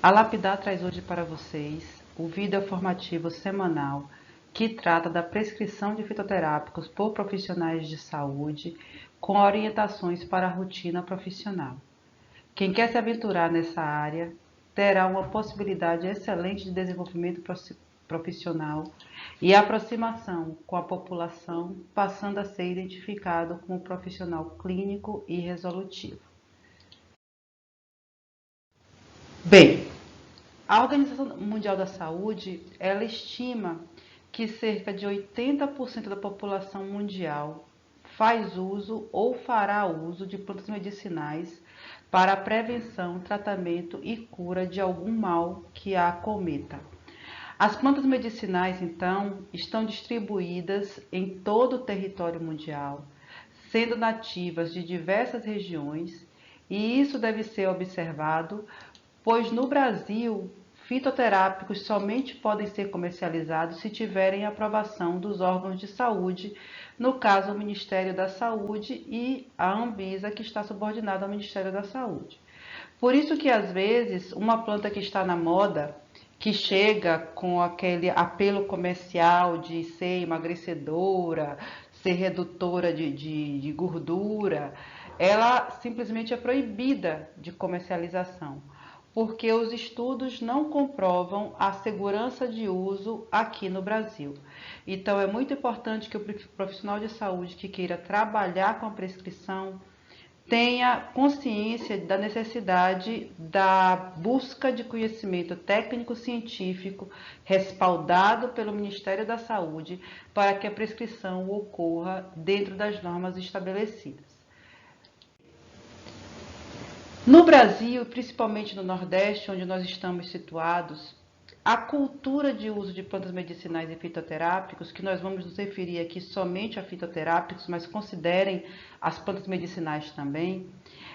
A Lapidar traz hoje para vocês o vídeo formativo semanal que trata da prescrição de fitoterápicos por profissionais de saúde com orientações para a rotina profissional. Quem quer se aventurar nessa área terá uma possibilidade excelente de desenvolvimento profissional e aproximação com a população, passando a ser identificado como profissional clínico e resolutivo. Bem, a Organização Mundial da Saúde, ela estima que cerca de 80% da população mundial faz uso ou fará uso de plantas medicinais para a prevenção, tratamento e cura de algum mal que a acometa. As plantas medicinais, então, estão distribuídas em todo o território mundial, sendo nativas de diversas regiões, e isso deve ser observado, pois no Brasil, fitoterápicos somente podem ser comercializados se tiverem aprovação dos órgãos de saúde, no caso o Ministério da Saúde e a Anvisa, que está subordinada ao Ministério da Saúde. Por isso que às vezes uma planta que está na moda, que chega com aquele apelo comercial de ser emagrecedora, ser redutora de gordura, ela simplesmente é proibida de comercialização, porque os estudos não comprovam a segurança de uso aqui no Brasil. Então, é muito importante que o profissional de saúde que queira trabalhar com a prescrição tenha consciência da necessidade da busca de conhecimento técnico-científico respaldado pelo Ministério da Saúde para que a prescrição ocorra dentro das normas estabelecidas. No Brasil, principalmente no Nordeste, onde nós estamos situados, a cultura de uso de plantas medicinais e fitoterápicos, que nós vamos nos referir aqui somente a fitoterápicos, mas considerem as plantas medicinais também,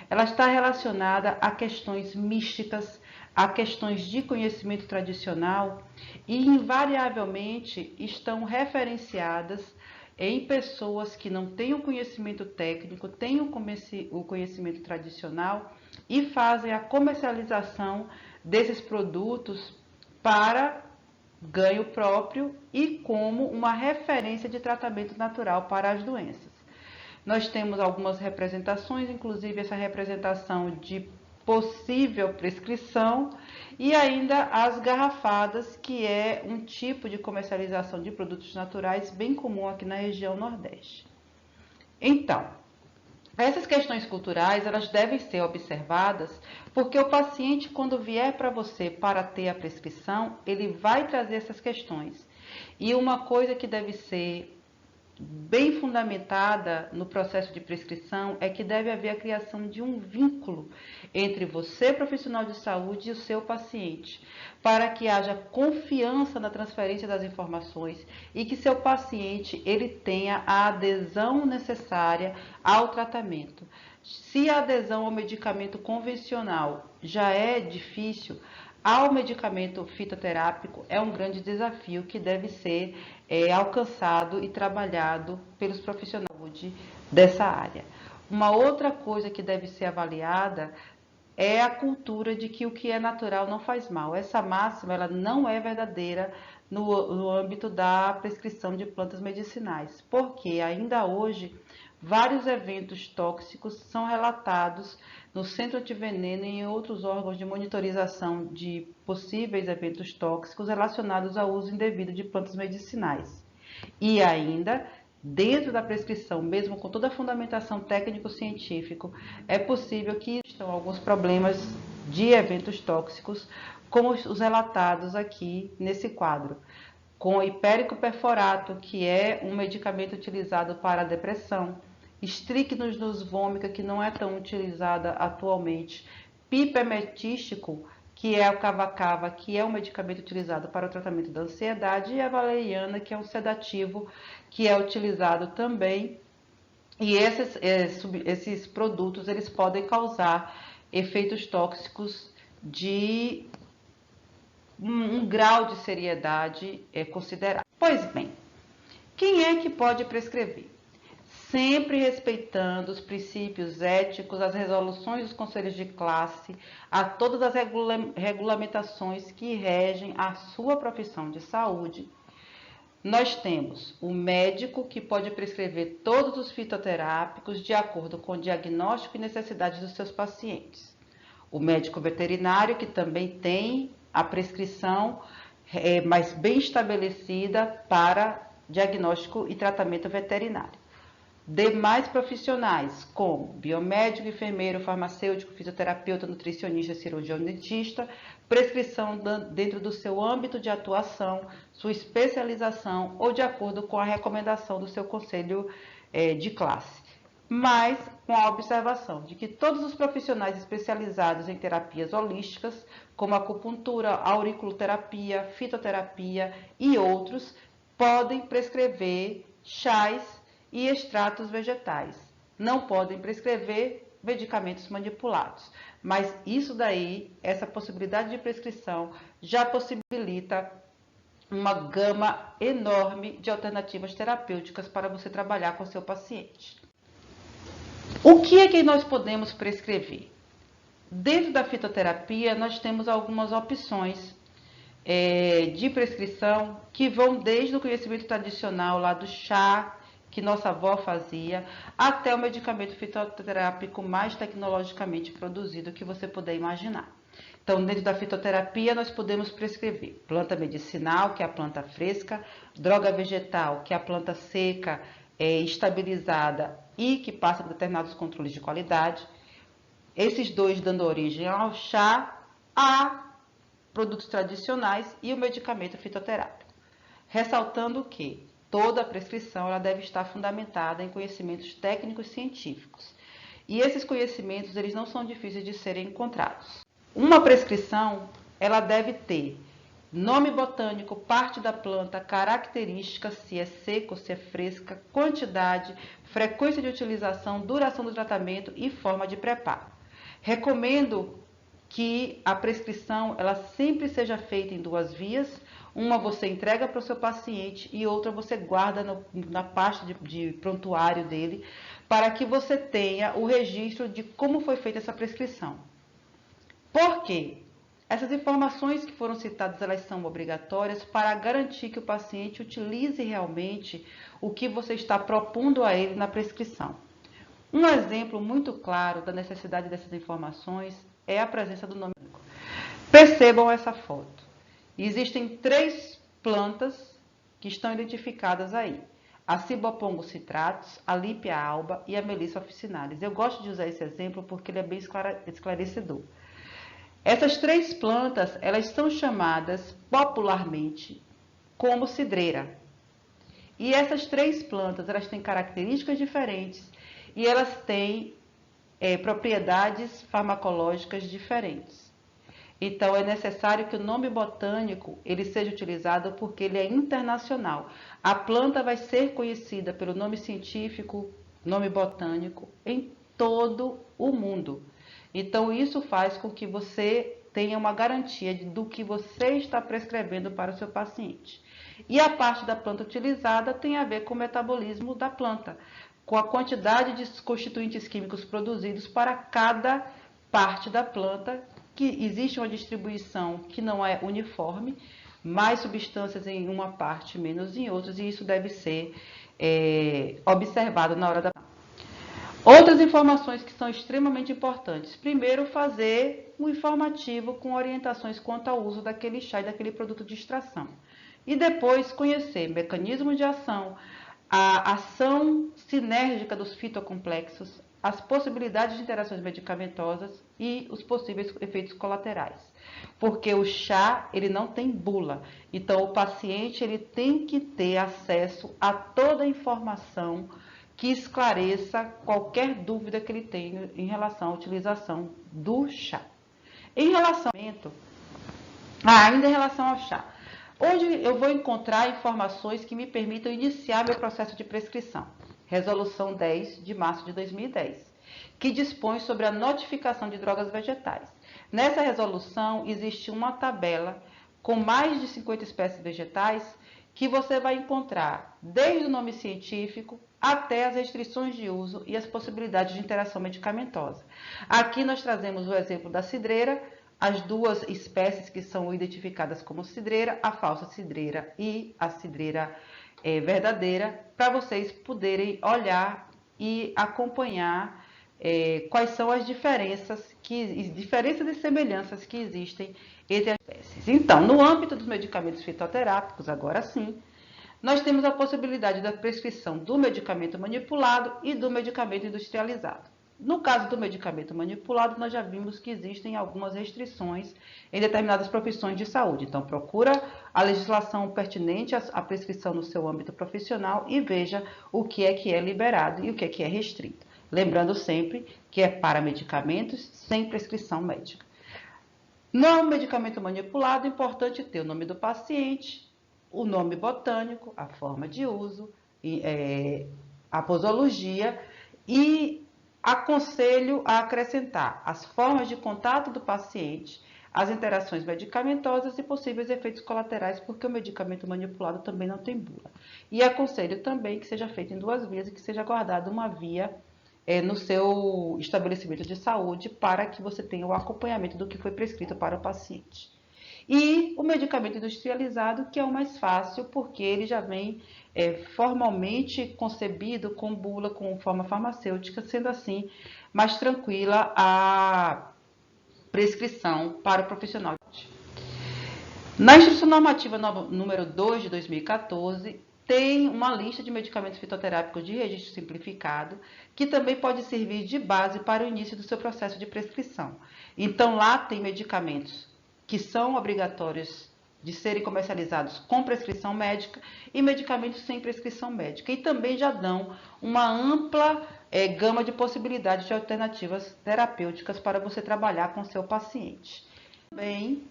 ela está relacionada a questões místicas, a questões de conhecimento tradicional e invariavelmente estão referenciadas em pessoas que não têm o conhecimento técnico, têm o conhecimento tradicional e fazem a comercialização desses produtos para ganho próprio e como uma referência de tratamento natural para as doenças. Nós temos algumas representações, inclusive essa representação de possível prescrição e ainda as garrafadas, que é um tipo de comercialização de produtos naturais bem comum aqui na região Nordeste. Então, essas questões culturais, elas devem ser observadas, porque o paciente, quando vier para você para ter a prescrição, ele vai trazer essas questões. E uma coisa que deve ser bem fundamentada no processo de prescrição é que deve haver a criação de um vínculo entre você, profissional de saúde, e o seu paciente, para que haja confiança na transferência das informações e que seu paciente ele tenha a adesão necessária ao tratamento. Se a adesão ao medicamento convencional já é difícil, ao medicamento fitoterápico é um grande desafio que deve ser alcançado e trabalhado pelos profissionais de saúde dessa área. Uma outra coisa que deve ser avaliada é a cultura de que o que é natural não faz mal. Essa máxima ela não é verdadeira no âmbito da prescrição de plantas medicinais, porque ainda hoje vários eventos tóxicos são relatados no Centro Antiveneno e em outros órgãos de monitorização de possíveis eventos tóxicos relacionados ao uso indevido de plantas medicinais. E ainda, dentro da prescrição, mesmo com toda a fundamentação técnico-científico, é possível que existam alguns problemas de eventos tóxicos, como os relatados aqui nesse quadro, com hipérico perforato, que é um medicamento utilizado para a depressão, Strychnos vomica, que não é tão utilizada atualmente, pipermetístico, que é o cava-cava, que é um medicamento utilizado para o tratamento da ansiedade, e a valeriana, que é um sedativo, que é utilizado também. E esses produtos eles podem causar efeitos tóxicos de um grau de seriedade considerável. Pois bem, quem é que pode prescrever? sempre respeitando os princípios éticos, as resoluções dos conselhos de classe, a todas as regulamentações que regem a sua profissão de saúde. Nós temos o médico, que pode prescrever todos os fitoterápicos de acordo com o diagnóstico e necessidades dos seus pacientes. O médico veterinário, que também tem a prescrição mais bem estabelecida para diagnóstico e tratamento veterinário. Demais profissionais, como biomédico, enfermeiro, farmacêutico, fisioterapeuta, nutricionista, cirurgião dentista, prescrição dentro do seu âmbito de atuação, sua especialização ou de acordo com a recomendação do seu conselho de classe. Mas com a observação de que todos os profissionais especializados em terapias holísticas, como acupuntura, auriculoterapia, fitoterapia e outros, podem prescrever chás e extratos vegetais. Não podem prescrever medicamentos manipulados. Mas isso daí, essa possibilidade de prescrição, já possibilita uma gama enorme de alternativas terapêuticas para você trabalhar com seu paciente. O que é que nós podemos prescrever? Dentro da fitoterapia, nós temos algumas opções de prescrição que vão desde o conhecimento tradicional lá do chá, que nossa avó fazia, até o medicamento fitoterápico mais tecnologicamente produzido que você puder imaginar. Então, dentro da fitoterapia, nós podemos prescrever planta medicinal, que é a planta fresca, droga vegetal, que é a planta seca, estabilizada e que passa por determinados controles de qualidade. Esses dois dando origem ao chá, a produtos tradicionais e o medicamento fitoterápico. Ressaltando que toda a prescrição ela deve estar fundamentada em conhecimentos técnicos científicos. E esses conhecimentos eles não são difíceis de serem encontrados. Uma prescrição ela deve ter nome botânico, parte da planta, características, se é seco, se é fresca, quantidade, frequência de utilização, duração do tratamento e forma de preparo. Recomendo que a prescrição ela sempre seja feita em duas vias. Uma você entrega para o seu paciente e outra você guarda na pasta de prontuário dele, para que você tenha o registro de como foi feita essa prescrição. Por quê? Essas informações que foram citadas, elas são obrigatórias para garantir que o paciente utilize realmente o que você está propondo a ele na prescrição. Um exemplo muito claro da necessidade dessas informações é a presença do nome. Percebam essa foto. Existem 3 plantas que estão identificadas aí. A Cibopongo citratus, a Lípia alba e a Melissa officinalis. Eu gosto de usar esse exemplo porque ele é bem esclarecedor. Essas 3 plantas, elas são chamadas popularmente como cidreira. E essas 3 plantas, elas têm características diferentes e elas têm propriedades farmacológicas diferentes. Então, é necessário que o nome botânico ele seja utilizado porque ele é internacional. A planta vai ser conhecida pelo nome científico, nome botânico, em todo o mundo. Então, isso faz com que você tenha uma garantia do que você está prescrevendo para o seu paciente. E a parte da planta utilizada tem a ver com o metabolismo da planta, com a quantidade de constituintes químicos produzidos para cada parte da planta, que existe uma distribuição que não é uniforme, mais substâncias em uma parte, menos em outras, e isso deve ser observado na hora da... Outras informações que são extremamente importantes. Primeiro, fazer um informativo com orientações quanto ao uso daquele chá e daquele produto de extração. E depois, conhecer mecanismos de ação, a ação sinérgica dos fitocomplexos, as possibilidades de interações medicamentosas e os possíveis efeitos colaterais. Porque o chá, ele não tem bula. Então, o paciente ele tem que ter acesso a toda a informação que esclareça qualquer dúvida que ele tenha em relação à utilização do chá. Ainda em relação ao chá, onde eu vou encontrar informações que me permitam iniciar meu processo de prescrição. Resolução 10 de março de 2010, que dispõe sobre a notificação de drogas vegetais. Nessa resolução existe uma tabela com mais de 50 espécies vegetais que você vai encontrar desde o nome científico até as restrições de uso e as possibilidades de interação medicamentosa. Aqui nós trazemos o exemplo da cidreira, as duas espécies que são identificadas como cidreira, a falsa cidreira e a cidreira verdadeira, para vocês poderem olhar e acompanhar quais são as diferenças e semelhanças que existem entre as espécies. Então, no âmbito dos medicamentos fitoterápicos, agora sim, nós temos a possibilidade da prescrição do medicamento manipulado e do medicamento industrializado. No caso do medicamento manipulado, nós já vimos que existem algumas restrições em determinadas profissões de saúde. Então, procura a legislação pertinente à prescrição no seu âmbito profissional e veja o que é liberado e o que é restrito. Lembrando sempre que é para medicamentos sem prescrição médica. No medicamento manipulado, é importante ter o nome do paciente, o nome botânico, a forma de uso, a posologia, e aconselho a acrescentar as formas de contato do paciente, as interações medicamentosas e possíveis efeitos colaterais, porque o medicamento manipulado também não tem bula. E aconselho também que seja feito em 2 vias e que seja guardada uma via no seu estabelecimento de saúde para que você tenha o acompanhamento do que foi prescrito para o paciente. E o medicamento industrializado, que é o mais fácil, porque ele já vem formalmente concebido com bula, com forma farmacêutica, sendo assim mais tranquila a prescrição para o profissional. Na Instrução Normativa número 2 de 2014, tem uma lista de medicamentos fitoterápicos de registro simplificado, que também pode servir de base para o início do seu processo de prescrição. Então, lá tem medicamentos que são obrigatórios de serem comercializados com prescrição médica e medicamentos sem prescrição médica. E também já dão uma ampla gama de possibilidades de alternativas terapêuticas para você trabalhar com seu paciente. Também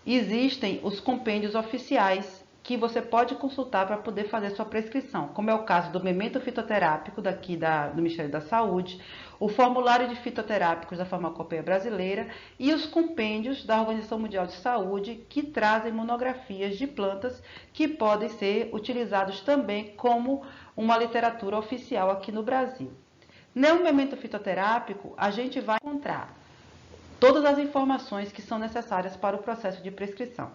existem os compêndios oficiais que você pode consultar para poder fazer sua prescrição, como é o caso do memento fitoterápico daqui do Ministério da Saúde, o formulário de fitoterápicos da Farmacopeia Brasileira e os compêndios da Organização Mundial de Saúde, que trazem monografias de plantas que podem ser utilizados também como uma literatura oficial aqui no Brasil. No memento fitoterápico, a gente vai encontrar todas as informações que são necessárias para o processo de prescrição.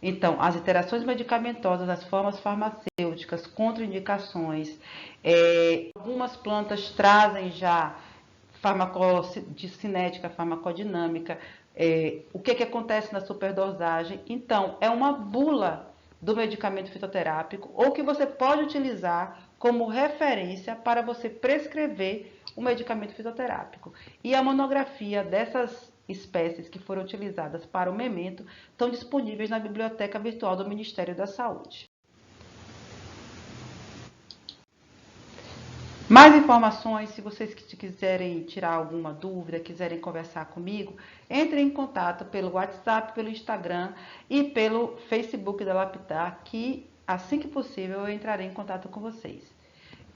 Então, as interações medicamentosas, as formas farmacêuticas, contraindicações, algumas plantas trazem já farmacocinética, farmacodinâmica, o que acontece na superdosagem. Então, é uma bula do medicamento fitoterápico ou que você pode utilizar como referência para você prescrever o medicamento fitoterápico. E a monografia dessas espécies que foram utilizadas para o memento estão disponíveis na Biblioteca Virtual do Ministério da Saúde. Mais informações, se vocês quiserem tirar alguma dúvida, quiserem conversar comigo, entrem em contato pelo WhatsApp, pelo Instagram e pelo Facebook da Laptar, que assim que possível eu entrarei em contato com vocês.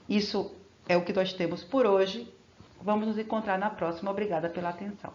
Isso é o que nós temos por hoje. Vamos nos encontrar na próxima. Obrigada pela atenção.